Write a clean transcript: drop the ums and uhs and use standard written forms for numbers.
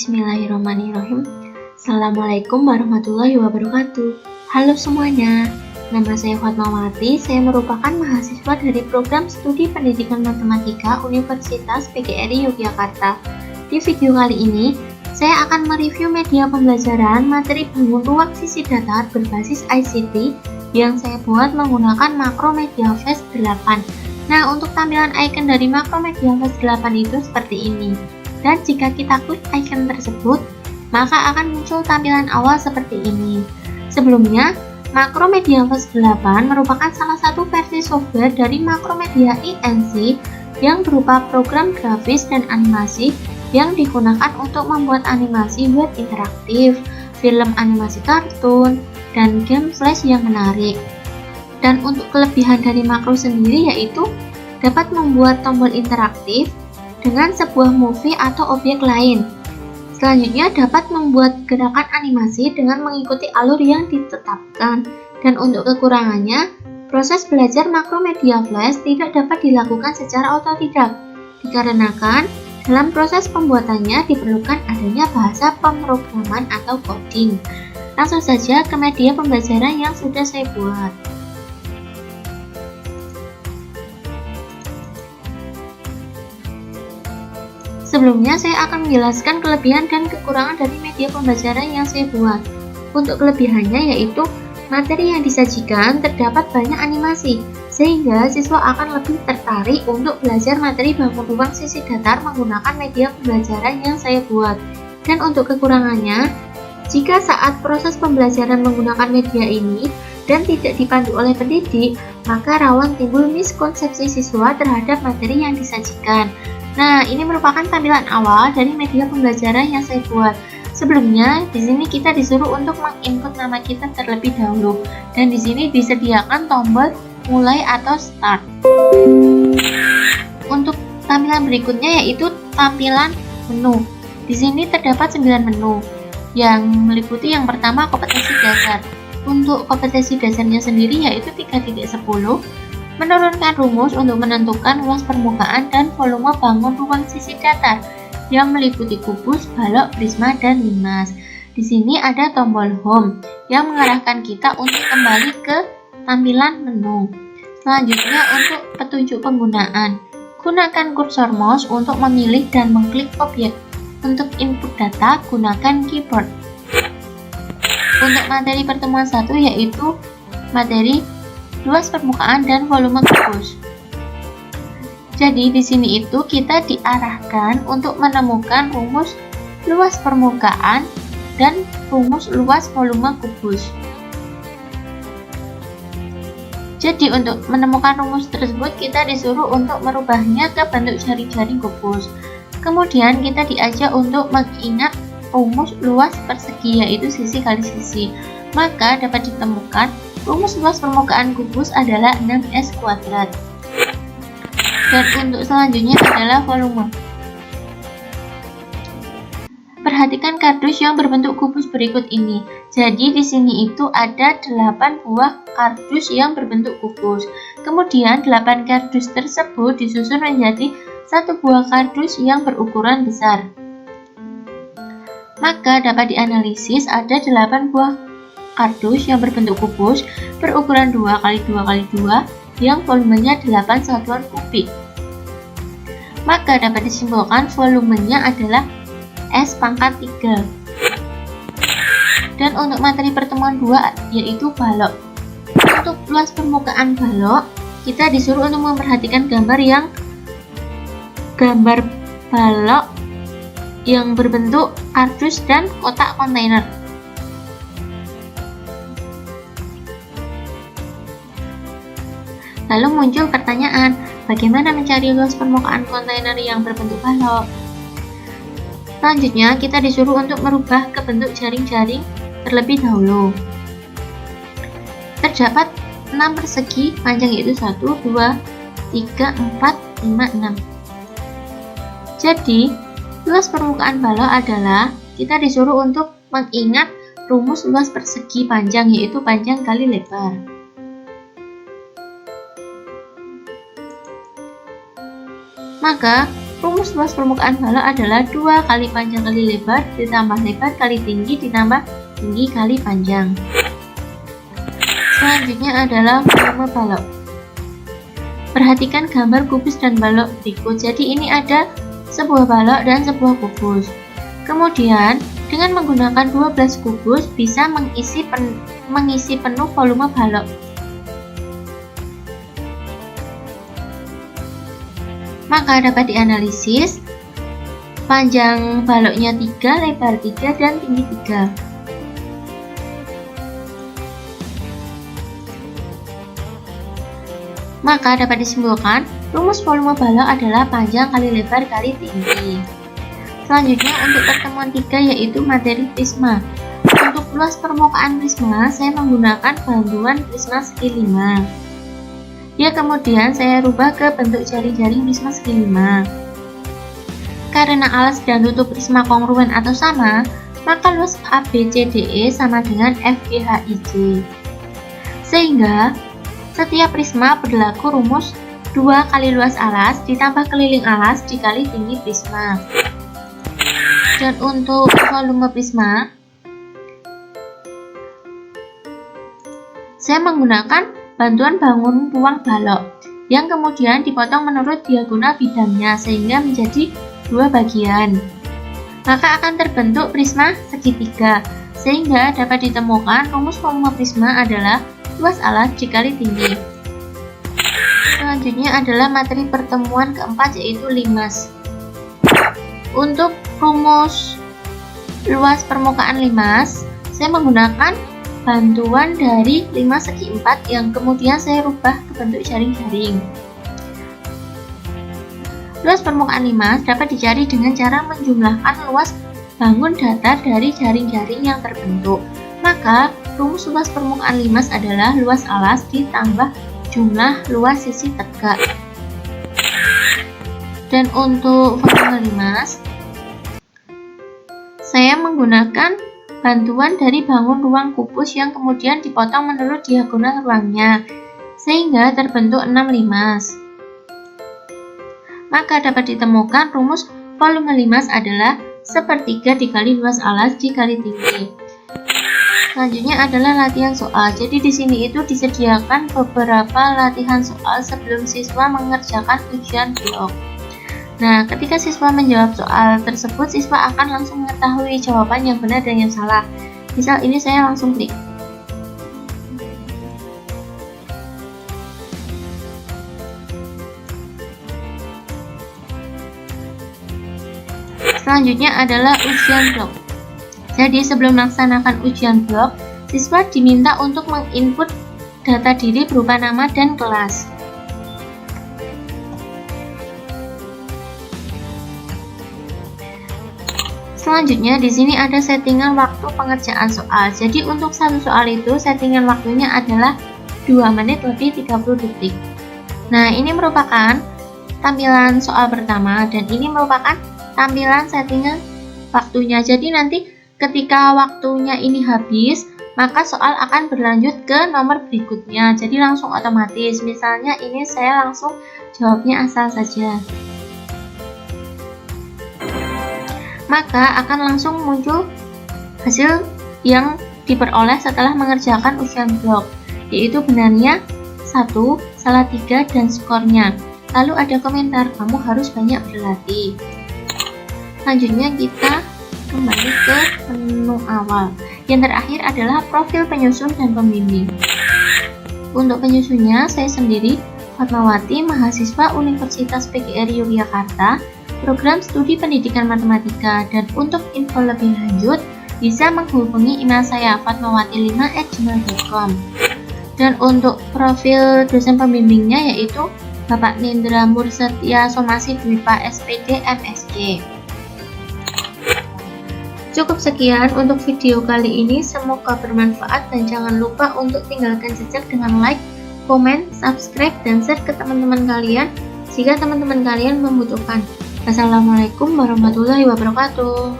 Bismillahirrahmanirrahim. Assalamualaikum warahmatullahi wabarakatuh. Halo semuanya, nama saya Fatmawati. Saya merupakan mahasiswa dari program studi pendidikan matematika Universitas PGRI Yogyakarta. Di video kali ini, saya akan mereview media pembelajaran materi bangun ruang sisi datar berbasis ICT yang saya buat menggunakan Macromedia Flash 8. Nah, untuk tampilan icon dari Macromedia Flash 8 itu seperti ini. Dan jika kita klik icon tersebut, maka akan muncul tampilan awal seperti ini. Sebelumnya, Macromedia Flash 8 merupakan salah satu versi software dari Macromedia INC yang berupa program grafis dan animasi yang digunakan untuk membuat animasi web interaktif, film animasi kartun, dan game flash yang menarik. Dan untuk kelebihan dari Macro sendiri yaitu dapat membuat tombol interaktif dengan sebuah movie atau objek lain. Selanjutnya dapat membuat gerakan animasi dengan mengikuti alur yang ditetapkan. Dan untuk kekurangannya, proses belajar Macromedia Flash tidak dapat dilakukan secara otodidak, dikarenakan dalam proses pembuatannya diperlukan adanya bahasa pemrograman atau coding. Langsung saja ke media pembelajaran yang sudah saya buat. Sebelumnya, saya akan menjelaskan kelebihan dan kekurangan dari media pembelajaran yang saya buat. Untuk kelebihannya yaitu materi yang disajikan terdapat banyak animasi, sehingga siswa akan lebih tertarik untuk belajar materi bangun ruang sisi datar menggunakan media pembelajaran yang saya buat. Dan untuk kekurangannya, jika saat proses pembelajaran menggunakan media ini dan tidak dipandu oleh pendidik, maka rawan timbul miskonsepsi siswa terhadap materi yang disajikan. Nah, ini merupakan tampilan awal dari media pembelajaran yang saya buat. Sebelumnya, di sini kita disuruh untuk menginput nama kita terlebih dahulu, dan di sini disediakan tombol mulai atau start. Untuk tampilan berikutnya yaitu tampilan menu. Di sini terdapat 9 menu yang meliputi yang pertama kompetensi dasar. Untuk kompetensi dasarnya sendiri yaitu 3.10. Menurunkan rumus untuk menentukan luas permukaan dan volume bangun ruang sisi datar yang meliputi kubus, balok, prisma, dan limas. Di sini ada tombol home yang mengarahkan kita untuk kembali ke tampilan menu. Selanjutnya untuk petunjuk penggunaan. Gunakan kursor mouse untuk memilih dan mengklik objek. Untuk input data, gunakan keyboard. Untuk materi pertemuan 1 yaitu materi luas permukaan dan volume kubus. Jadi di sini itu kita diarahkan untuk menemukan rumus luas permukaan dan rumus luas volume kubus. Jadi untuk menemukan rumus tersebut kita disuruh untuk merubahnya ke bentuk jaring-jaring kubus. Kemudian kita diajak untuk mengingat rumus luas persegi yaitu sisi kali sisi. Maka dapat ditemukan rumus luas permukaan kubus adalah 6S kuadrat. Dan untuk selanjutnya adalah volume. Perhatikan kardus yang berbentuk kubus berikut ini. Jadi di sini itu ada 8 buah kardus yang berbentuk kubus. Kemudian 8 kardus tersebut disusun menjadi satu buah kardus yang berukuran besar. Maka dapat dianalisis ada 8 buah kardus yang berbentuk kubus berukuran 2x2x2 yang volumenya 8 satuan kubik. Maka dapat disimpulkan volumenya adalah S pangkat 3. Dan untuk materi pertemuan 2 yaitu balok. Untuk luas permukaan balok, kita disuruh untuk memperhatikan gambar balok yang berbentuk kardus dan kotak kontainer. Lalu muncul pertanyaan, bagaimana mencari luas permukaan kontainer yang berbentuk balok? Selanjutnya, kita disuruh untuk merubah ke bentuk jaring-jaring terlebih dahulu. Terdapat 6 persegi panjang yaitu 1, 2, 3, 4, 5, 6. Jadi, luas permukaan balok adalah kita disuruh untuk mengingat rumus luas persegi panjang yaitu panjang kali lebar. Maka rumus luas permukaan balok adalah 2 kali panjang kali lebar ditambah lebar kali tinggi ditambah tinggi kali panjang. Selanjutnya adalah volume balok. Perhatikan gambar kubus dan balok berikut. Jadi ini ada sebuah balok dan sebuah kubus. Kemudian dengan menggunakan 12 kubus bisa mengisi penuh volume balok. Maka dapat dianalisis panjang baloknya 3, lebar 3, dan tinggi 3. Maka dapat disimpulkan rumus volume balok adalah panjang kali lebar kali tinggi. Selanjutnya untuk pertemuan 3 yaitu materi prisma. Untuk luas permukaan prisma saya menggunakan bantuan prisma segi 5. Ya, kemudian saya rubah ke bentuk jaring-jaring prisma segi 5. Karena alas dan tutup prisma kongruen atau sama, maka luas ABCDE sama dengan FGHIJ. Sehingga setiap prisma berlaku rumus 2 kali luas alas ditambah keliling alas dikali tinggi prisma. Dan untuk volume prisma, saya menggunakan bantuan bangun ruang balok yang kemudian dipotong menurut diagonal bidangnya sehingga menjadi 2 bagian. Maka akan terbentuk prisma segitiga sehingga dapat ditemukan rumus volume prisma adalah luas alas dikali tinggi. Selanjutnya adalah materi pertemuan keempat yaitu limas. Untuk rumus luas permukaan limas, saya menggunakan bantuan dari limas segi 4 yang kemudian saya rubah ke bentuk jaring-jaring. Luas permukaan limas dapat dicari dengan cara menjumlahkan luas bangun datar dari jaring-jaring yang terbentuk. Maka rumus luas permukaan limas adalah luas alas ditambah jumlah luas sisi tegak. Dan untuk volume limas, saya menggunakan bantuan dari bangun ruang kubus yang kemudian dipotong menurut diagonal ruangnya sehingga terbentuk 6 limas. Maka dapat ditemukan rumus volume limas adalah sepertiga dikali luas alas dikali tinggi. Selanjutnya adalah latihan soal. Jadi di sini itu disediakan beberapa latihan soal sebelum siswa mengerjakan ujian blok. Nah, ketika siswa menjawab soal tersebut, siswa akan langsung mengetahui jawaban yang benar dan yang salah. Misal ini saya langsung klik. Selanjutnya adalah ujian blok. Jadi sebelum melaksanakan ujian blok, siswa diminta untuk menginput data diri berupa nama dan kelas. Selanjutnya di sini ada settingan waktu pengerjaan soal. Jadi untuk satu soal itu settingan waktunya adalah 2 menit lebih 30 detik. Nah, ini merupakan tampilan soal pertama dan ini merupakan tampilan settingan waktunya. Jadi nanti ketika waktunya ini habis, maka soal akan berlanjut ke nomor berikutnya. Jadi langsung otomatis. Misalnya ini saya langsung jawabnya asal saja. Maka akan langsung muncul hasil yang diperoleh setelah mengerjakan ujian blok, yaitu benarnya 1, salah 3, dan skornya. Lalu ada komentar, kamu harus banyak berlatih. Selanjutnya kita kembali ke menu awal. Yang terakhir adalah profil penyusun dan pembimbing. Untuk penyusunnya saya sendiri, Fatmawati, mahasiswa Universitas PGRI Yogyakarta, Program Studi Pendidikan Matematika. Dan untuk info lebih lanjut bisa menghubungi email saya fatmawati5@gmail.com. Dan untuk profil dosen pembimbingnya yaitu Bapak Nindra Mursetya Somasi Dwipa SPD MSc. Cukup sekian untuk video kali ini, semoga bermanfaat dan jangan lupa untuk tinggalkan jejak dengan like, komen, subscribe, dan share ke teman-teman kalian jika teman-teman kalian membutuhkan. Wassalamualaikum warahmatullahi wabarakatuh.